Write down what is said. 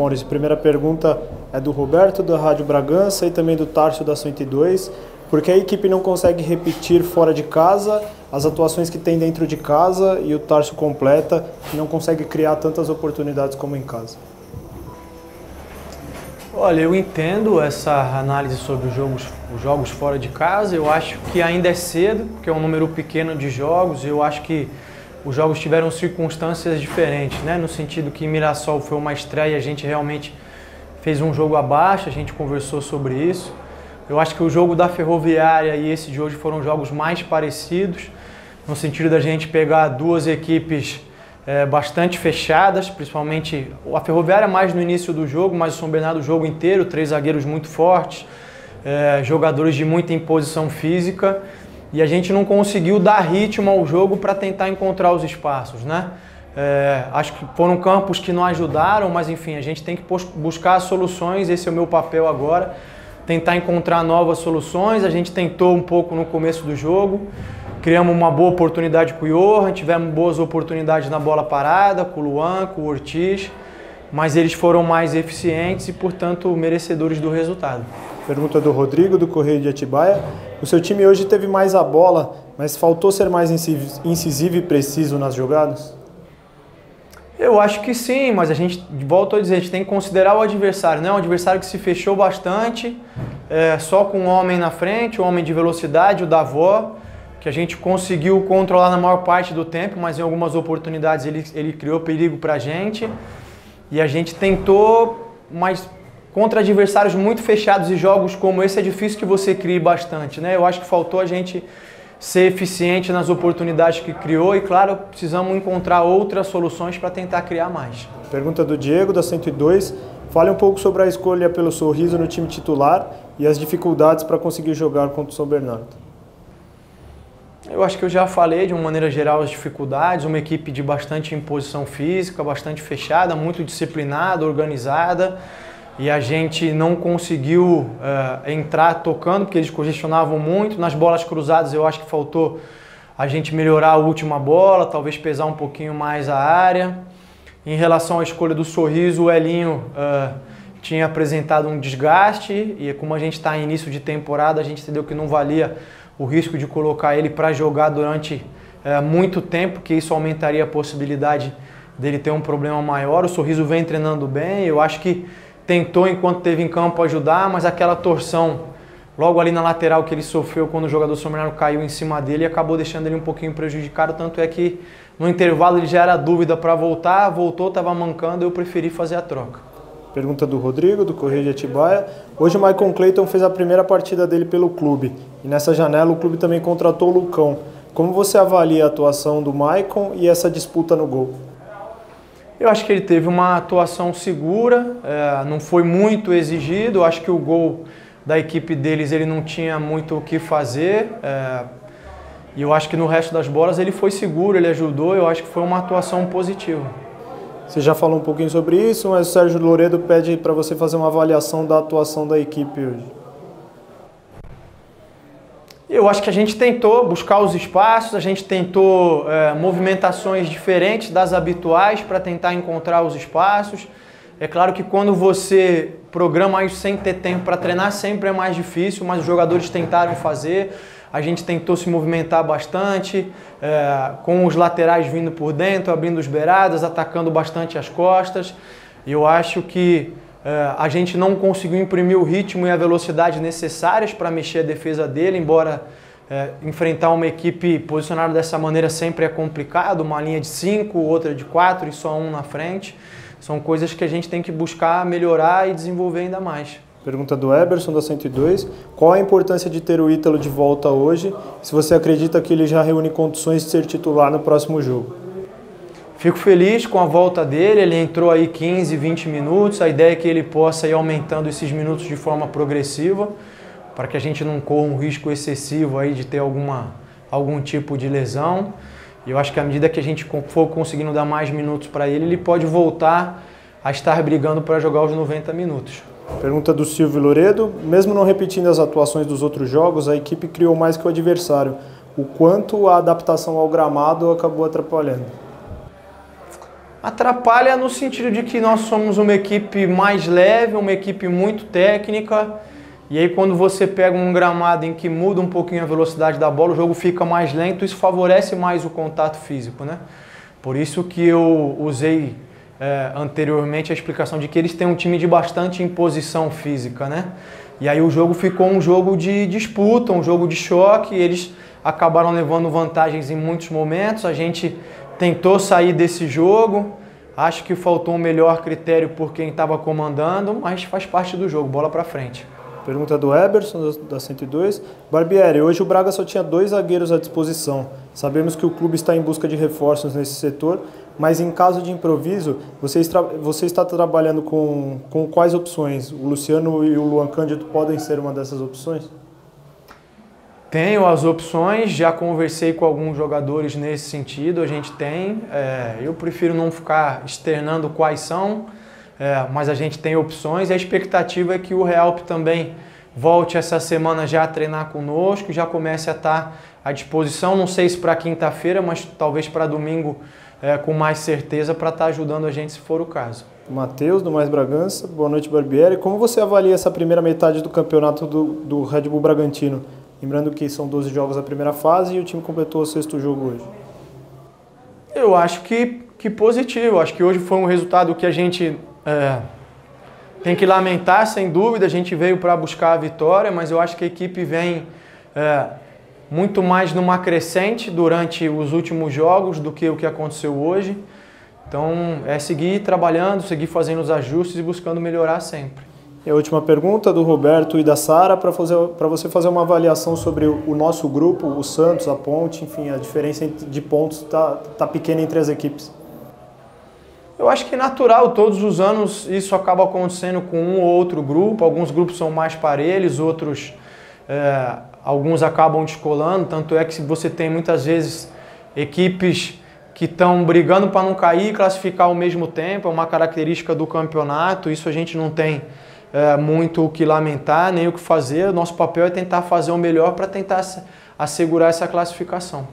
Maurício. Primeira pergunta é do Roberto, da Rádio Bragança, e também do Tárcio, da 102. Porque a equipe não consegue repetir fora de casa as atuações que tem dentro de casa, e o Tárcio completa, que não consegue criar tantas oportunidades como em casa? Olha, eu entendo essa análise sobre os jogos fora de casa. Eu acho que ainda é cedo, porque é um número pequeno de jogos. Eu acho que os jogos tiveram circunstâncias diferentes, né? No sentido que Mirassol foi uma estreia, a gente realmente fez um jogo abaixo, a gente conversou sobre isso. Eu acho que o jogo da Ferroviária e esse de hoje foram jogos mais parecidos, no sentido da gente pegar duas equipes bastante fechadas, principalmente a Ferroviária mais no início do jogo, mas o São Bernardo o jogo inteiro, 3 zagueiros muito fortes, jogadores de muita imposição física, e a gente não conseguiu dar ritmo ao jogo para tentar encontrar os espaços, né? Acho que foram campos que não ajudaram, mas enfim, a gente tem que buscar soluções, esse é o meu papel agora, tentar encontrar novas soluções. A gente tentou um pouco no começo do jogo, criamos uma boa oportunidade com o Johan, tivemos boas oportunidades na bola parada, com o Luan, com o Ortiz, mas eles foram mais eficientes e, portanto, merecedores do resultado. Pergunta do Rodrigo, do Correio de Atibaia. O seu time hoje teve mais a bola, mas faltou ser mais incisivo e preciso nas jogadas? Eu acho que sim, mas a gente, volto a dizer, a gente tem que considerar o adversário, né? Um adversário que se fechou bastante, só com um homem na frente, um homem de velocidade, o Davó, que a gente conseguiu controlar na maior parte do tempo, mas em algumas oportunidades ele criou perigo pra gente. E a gente tentou, mas contra adversários muito fechados e jogos como esse é difícil que você crie bastante, né? Eu acho que faltou a gente ser eficiente nas oportunidades que criou e, claro, precisamos encontrar outras soluções para tentar criar mais. Pergunta do Diego, da 102. Fale um pouco sobre a escolha pelo Sorriso no time titular e as dificuldades para conseguir jogar contra o São Bernardo. Eu acho que eu já falei de uma maneira geral as dificuldades, uma equipe de bastante imposição física, bastante fechada, muito disciplinada, organizada, e a gente não conseguiu entrar tocando porque eles congestionavam muito. Nas bolas cruzadas eu acho que faltou a gente melhorar a última bola, talvez pesar um pouquinho mais a área. Em relação à escolha do Sorriso, o Elinho tinha apresentado um desgaste e como a gente está em início de temporada, a gente entendeu que não valia o risco de colocar ele para jogar durante muito tempo, que isso aumentaria a possibilidade dele ter um problema maior. O Sorriso vem treinando bem, eu acho que tentou enquanto teve em campo ajudar, mas aquela torção logo ali na lateral que ele sofreu quando o jogador São Bernardo caiu em cima dele acabou deixando ele um pouquinho prejudicado, tanto é que no intervalo ele já era dúvida para voltar, voltou, estava mancando, eu preferi fazer a troca. Pergunta do Rodrigo, do Correio de Atibaia. Hoje o Maicon Clayton fez a primeira partida dele pelo clube e nessa janela o clube também contratou o Lucão. Como você avalia a atuação do Maicon e essa disputa no gol? Eu acho que ele teve uma atuação segura, não foi muito exigido. Eu acho que o gol da equipe deles ele não tinha muito o que fazer. E eu acho que no resto das bolas ele foi seguro, ele ajudou. Eu acho que foi uma atuação positiva. Você já falou um pouquinho sobre isso, mas o Sérgio Loredo pede para você fazer uma avaliação da atuação da equipe hoje. Eu acho que a gente tentou buscar os espaços, a gente tentou movimentações diferentes das habituais para tentar encontrar os espaços. É claro que quando você programa isso sem ter tempo para treinar, sempre é mais difícil, mas os jogadores tentaram fazer. A gente tentou se movimentar bastante, com os laterais vindo por dentro, abrindo os beiradas, atacando bastante as costas. E eu acho que a gente não conseguiu imprimir o ritmo e a velocidade necessárias para mexer a defesa dele, embora enfrentar uma equipe posicionada dessa maneira sempre é complicado, uma linha de 5, outra de 4 e só um na frente. São coisas que a gente tem que buscar melhorar e desenvolver ainda mais. Pergunta do Eberson, da 102. Qual a importância de ter o Ítalo de volta hoje? Se você acredita que ele já reúne condições de ser titular no próximo jogo? Fico feliz com a volta dele, ele entrou aí 15, 20 minutos, a ideia é que ele possa ir aumentando esses minutos de forma progressiva, para que a gente não corra um risco excessivo aí de ter algum tipo de lesão. E eu acho que à medida que a gente for conseguindo dar mais minutos para ele, ele pode voltar a estar brigando para jogar os 90 minutos. Pergunta do Silvio Loredo. Mesmo não repetindo as atuações dos outros jogos, a equipe criou mais que o adversário. O quanto a adaptação ao gramado acabou atrapalhando? Atrapalha no sentido de que nós somos uma equipe mais leve, uma equipe muito técnica, e aí quando você pega um gramado em que muda um pouquinho a velocidade da bola, o jogo fica mais lento, isso favorece mais o contato físico, né? Por isso que eu usei anteriormente a explicação de que eles têm um time de bastante imposição física, né? E aí o jogo ficou um jogo de disputa, um jogo de choque, eles acabaram levando vantagens em muitos momentos, a gente tentou sair desse jogo, acho que faltou um melhor critério por quem estava comandando, mas faz parte do jogo, bola para frente. Pergunta do Eberson, da 102. Barbieri, hoje o Braga só tinha 2 zagueiros à disposição. Sabemos que o clube está em busca de reforços nesse setor, mas em caso de improviso, você está trabalhando com quais opções? O Luciano e o Luan Cândido podem ser uma dessas opções? Tenho as opções, já conversei com alguns jogadores nesse sentido, a gente tem. Eu prefiro não ficar externando quais são, mas a gente tem opções e a expectativa é que o Realp também volte essa semana já a treinar conosco e já comece a estar à disposição, não sei se para quinta-feira, mas talvez para domingo com mais certeza para estar ajudando a gente se for o caso. Matheus, do Mais Bragança, boa noite Barbieri. Como você avalia essa primeira metade do campeonato do Red Bull Bragantino? Lembrando que são 12 jogos da primeira fase e o time completou o 6º jogo hoje. Eu acho que positivo, acho que hoje foi um resultado que a gente tem que lamentar, sem dúvida, a gente veio para buscar a vitória, mas eu acho que a equipe vem muito mais numa crescente durante os últimos jogos do que o que aconteceu hoje. Então é seguir trabalhando, seguir fazendo os ajustes e buscando melhorar sempre. E a última pergunta do Roberto e da Sara, para você fazer uma avaliação sobre o nosso grupo, o Santos, a Ponte, enfim, a diferença de pontos está pequena entre as equipes. Eu acho que é natural, todos os anos isso acaba acontecendo com um ou outro grupo, alguns grupos são mais parelhos, outros, alguns acabam descolando, tanto é que você tem muitas vezes equipes que estão brigando para não cair e classificar ao mesmo tempo, é uma característica do campeonato, isso a gente não tem muito o que lamentar, nem o que fazer, o nosso papel é tentar fazer o melhor para tentar assegurar essa classificação.